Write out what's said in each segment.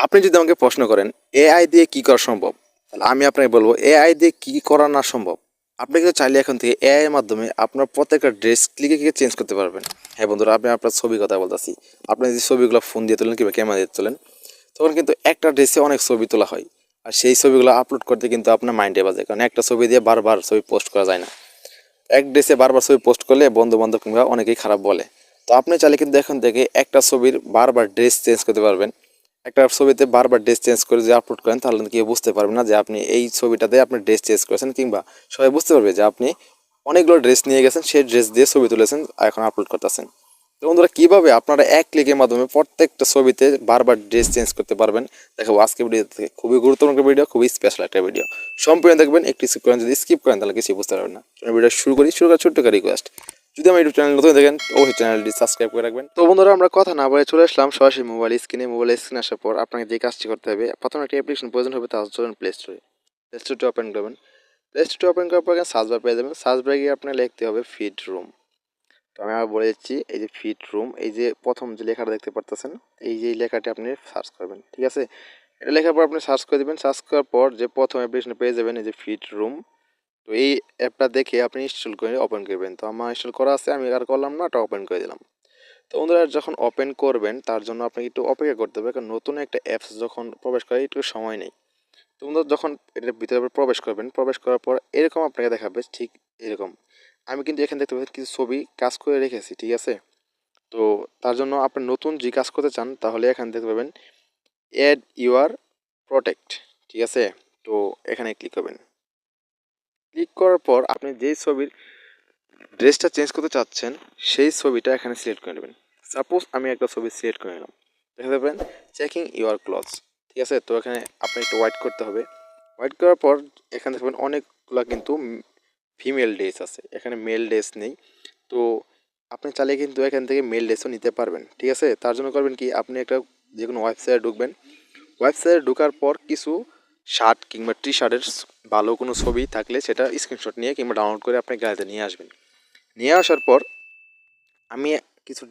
আপনি যদি আমাকে প্রশ্ন করেন এআই দিয়ে কি করা সম্ভব, তাহলে আমি আপনাকে বলবো এআই দিয়ে কি করা না সম্ভব। আপনি কিন্তু চাইলে এখন থেকে এআই এর মাধ্যমে আপনার প্রত্যেকটা ড্রেস ক্লিকে ক্লিকে চেঞ্জ করতে পারবেন। হ্যাঁ বন্ধুরা, আপনি আপনার ছবির কথা বলতেছি। আপনি যদি ছবিগুলো ফোন দিয়ে তোলেন কিংবা ক্যামেরা দিয়ে তোলেন, তখন কিন্তু একটা ড্রেসে অনেক ছবি তোলা হয়। আর সেই ছবিগুলো আপলোড করতে কিন্তু আপনার মাইন্ডে বাজে, কারণ একটা ছবি দিয়ে বারবার ছবি পোস্ট করা যায় না। এক ড্রেসে বারবার ছবি পোস্ট করলে বন্ধু বান্ধব কিংবা অনেকেই খারাপ বলে। তো আপনি চাইলে কিন্তু এখন থেকে একটা ছবির বারবার ড্রেস চেঞ্জ করতে পারবেন। একটা ছবিতে বারবার ড্রেস চেঞ্জ করে যদি আপলোড করেন, তাহলে কেউ বুঝতে পারবে না যে আপনি এই ছবিটাতে আপনি ড্রেস চেঞ্জ করেছেন, কিংবা সবাই বুঝতে পারবে যে আপনি অনেকগুলো ড্রেস নিয়ে গেছেন, সেই ড্রেস দিয়ে ছবি তুলেছেন আর এখন আপলোড করতেছেন। তো বন্ধুরা, কীভাবে আপনারা এক ক্লিকের মাধ্যমে প্রত্যেকটা ছবিতে বারবার ড্রেস চেঞ্জ করতে পারবেন দেখাবো আজকে ভিডিও থেকে। খুবই গুরুত্বপূর্ণ একটা ভিডিও, খুবই স্পেশাল একটা ভিডিও। সম্পূর্ণ দেখবেন, একটু স্কিপ করেন, যদি স্কিপ করেন তাহলে কিছুই বুঝতে পারবেন না। ভিডিও শুরু করার ছোট্ট একটা রিকোয়েস্ট, যদি আমার ইউটিউব চ্যানেল নতুন দেখেন অবশ্যই চ্যানেলটি সাবস্ক্রাইব করে রাখবেন। তো বন্ধুরা, আমরা কথা না বলে চলে আসলাম সরাসরি মোবাইল স্ক্রিনে আসার পর আপনাকে যে কাজটি করতে হবে, প্রথমে একটা অ্যাপ্লিকেশন প্রয়োজন হবে, তার জন্য প্লে স্টোরটি ওপেন করবেন। প্লে স্টোরটি ওপেন করার পর সার্চ বার পেয়ে যাবেন। সার্চ বারে গিয়ে আপনার লিখতে হবে ফিড রুম। তো আমি আবার বলে দিচ্ছি, এই যে ফিড রুম, এই যে প্রথম যে লেখাটা দেখতে পারতেছেন, এই যে লেখাটি আপনি সার্চ করবেন, ঠিক আছে। এটা লেখার পর আপনি সার্চ করে দেবেন। সার্চ করার পর যে প্রথম অ্যাপ্লিকেশন পেয়ে যাবেন, এই যে ফিড রুম। তো এই অ্যাপটা দেখে আপনি ইনস্টল করে ওপেন করবেন। তো আমার ইনস্টল করা আছে, আমি আর করলাম না, এটা ওপেন করে দিলাম। তো বন্ধুরা, যখন ওপেন করবেন তার জন্য আপনাকে একটু অপেক্ষা করতে হবে, কারণ নতুন একটা অ্যাপস যখন প্রবেশ করে একটু সময় নেই। তো বন্ধুরা, যখন এটার ভিতরে প্রবেশ করবেন, প্রবেশ করার পর এরকম আপনাকে দেখাবে, ঠিক এরকম। আমি কিন্তু এখানে দেখতে পাচ্ছি কিছু ছবি কাজ করে রেখেছি, ঠিক আছে। তো তার জন্য আপনি নতুন যে কাজ করতে চান, তাহলে এখানে দেখতে পাবেন অ্যাড ইউর প্রোটেক্ট, ঠিক আছে। তো এখানে ক্লিক করবেন। ক্লিক করার পর আপনি যেই ছবির ড্রেসটা চেঞ্জ করতে চাচ্ছেন, সেই ছবিটা এখানে সিলেক্ট করে নেবেন। সাপোজ আমি একটা ছবি সিলেক্ট করে নিলাম, দেখে দেবেন চেকিং ইউর ক্লথস, ঠিক আছে। তো এখানে আপনি একটু ওয়েট করতে হবে। ওয়েট করার পর এখানে দেখবেন অনেকগুলো কিন্তু ফিমেল ড্রেস আছে, এখানে মেল ড্রেস নেই। তো আপনি চাইলে কিন্তু এখান থেকে মেল ড্রেসও নিতে পারবেন, ঠিক আছে। তার জন্য করবেন কি, আপনি একটা যে কোনো ওয়েবসাইটে ঢুকবেন। ওয়েবসাইটে ঢোকার পর কিছু শার্ট কিংবা টি শার্টের ভালো কোনো ছবি থাকলে সেটা স্ক্রিনশট নিয়ে কিংবা ডাউনলোড করে আপনি গ্যালারিতে নিয়ে আসবেন। নিয়ে আসার পর আমি কিছু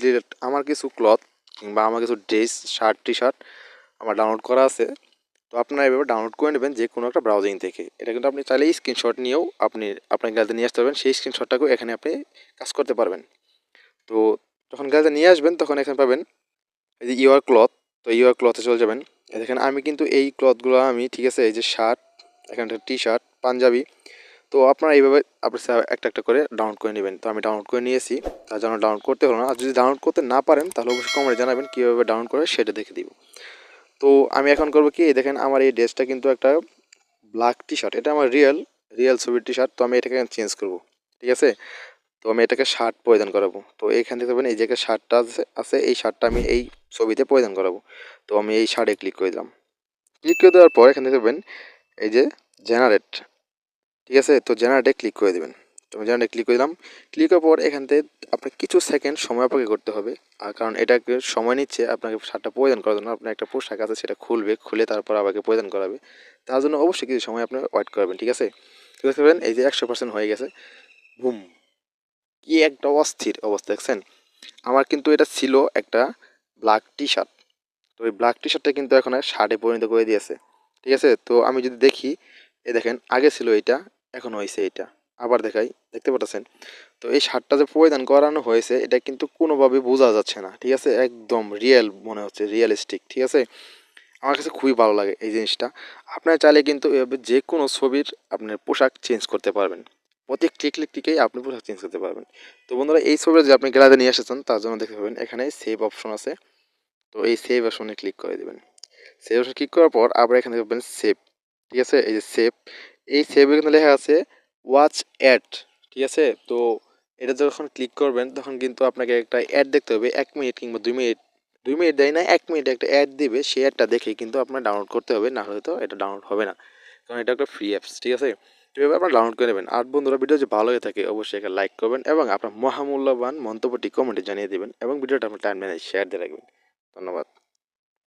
আমার কিছু ক্লথ কিংবা আমার কিছু ড্রেস, শার্ট, টি শার্ট আমার ডাউনলোড করা আছে। তো আপনারা এভাবে ডাউনলোড করে নেবেন যে কোনো একটা ব্রাউজিং থেকে। এটা কিন্তু আপনি চাইলে স্ক্রিনশট নিয়েও আপনার গ্যালারিতে নিয়ে আসতে পারবেন। সেই স্ক্রিনশটটাকেও এখানে আপনি কাজ করতে পারবেন। তো যখন গ্যালারিতে নিয়ে আসবেন, তখন এখানে পাবেন এই যে ইউর ক্লথ। তো ইউর ক্লথে চলে যাবেন। দেখেন আমি কিন্তু এই ক্লথগুলো আমি, ঠিক আছে, এই যে শার্ট, এখানটা টি শার্ট, পাঞ্জাবি। তো আপনারা এইভাবে আপনি একটা একটা করে ডাউনলোড করে নেবেন। তো আমি ডাউনলোড করে নিয়েছি, তার জন্য ডাউনলোড করতে হলো না। আর যদি ডাউনলোড করতে না পারেন, তাহলে অবশ্যই কমেন্টে জানাবেন কীভাবে ডাউনলোড করে, সেটা দেখে দিব। তো আমি এখন করবো কি, দেখেন আমার এই ড্রেসটা কিন্তু একটা ব্ল্যাক টি শার্ট, এটা আমার রিয়েল ছবির টি শার্ট। তো আমি এটাকে চেঞ্জ করবো, ঠিক আছে। তো আমি এটাকে শার্ট পরিধান করাবো। তো এইখান থেকে পাবেন এই জায়গায় শার্টটা আছে, এই শার্টটা আমি এই ছবিতে পরিধান করাবো। তো আমি এই শার্টে ক্লিক করে দিলাম। ক্লিক করে দেওয়ার পর এখান থেকে পাবেন এই যে জেনারেট, ঠিক আছে। তো জেনারেটে ক্লিক করে দেবেন। তো আমি জেনারেটে ক্লিক করে দিলাম। ক্লিক করার পর এখান থেকে আপনার কিছু সেকেন্ড সময় অপেক্ষা করতে হবে। আর কারণ এটাকে সময় নিচ্ছে আপনাকে শার্টটা পরিধান করার জন্য। আপনার একটা পোশাক আছে, সেটা খুলে তারপর আপনাকে পরিধান করাবে। তার জন্য অবশ্যই কিছু সময় আপনি ওয়েট করবেন, ঠিক আছে। তো দেখতে পাবেন এই যে 100% হয়ে গেছে। বুম, কি একটা অস্থির অবস্থা দেখছেন। আমার কিন্তু এটা ছিল একটা ব্ল্যাক টি শার্ট। তো ওই ব্ল্যাক টি শার্টটা কিন্তু এখন শার্টে পরিণত করে দিয়েছে, ঠিক আছে। তো আমি যদি দেখি, এই দেখেন আগে ছিল এইটা, এখন হয়েছে এইটা। আবার দেখাই, দেখতে পাচ্ছেন। তো এই শার্টটা যে পরিধান করানো হয়েছে, এটা কিন্তু কোনোভাবে বোঝা যাচ্ছে না, ঠিক আছে। একদম রিয়েল মনে হচ্ছে, রিয়েলিস্টিক, ঠিক আছে। আমার কাছে খুবই ভালো লাগে এই জিনিসটা। আপনারা চাইলে কিন্তু এভাবে যে কোনো ছবির আপনার পোশাক চেঞ্জ করতে পারবেন। প্রতি ক্লিকেই আপনি পোশাক চেঞ্জ করতে পারবেন। তো বন্ধুরা, এই ছবিটা যে আপনি গ্যালারিতে নিয়ে এসেছেন, তার জন্য দেখতে পাবেন এখানে সেভ অপশন আছে। তো এই সেভ অপশনে ক্লিক করে দেবেন। সেভ অপশনে ক্লিক করার পর আবার এখানে দেখবেন সেভ, ঠিক আছে। এই যে সেভ, এই সেভে কিন্তু লেখা আছে ওয়াচ অ্যাড, ঠিক আছে। তো এটা যখন ক্লিক করবেন, তখন কিন্তু আপনাকে একটা অ্যাড দেখতে হবে। 1 মিনিট কিংবা 2 মিনিট, 2 মিনিট দেয় না, 1 মিনিট একটা অ্যাড দিবে। সেই অ্যাডটা দেখেই কিন্তু আপনার ডাউনলোড করতে হবে, না হলে তো এটা ডাউনলোড হবে না, কারণ এটা একটা ফ্রি অ্যাপস, ঠিক আছে। তো এভাবে আপনার ডাউনলোড করে নেবেন। আর বন্ধুরা, ভিডিও যদি ভালো হয়ে থাকে অবশ্যই একটা লাইক করবেন এবং আপনার মহামূল্যবান মন্তব্যটি কমেন্টে জানিয়ে দেবেন এবং ভিডিওটা আপনার টাইমলাইনে শেয়ার দিয়ে রাখবেন। ধন্যবাদ।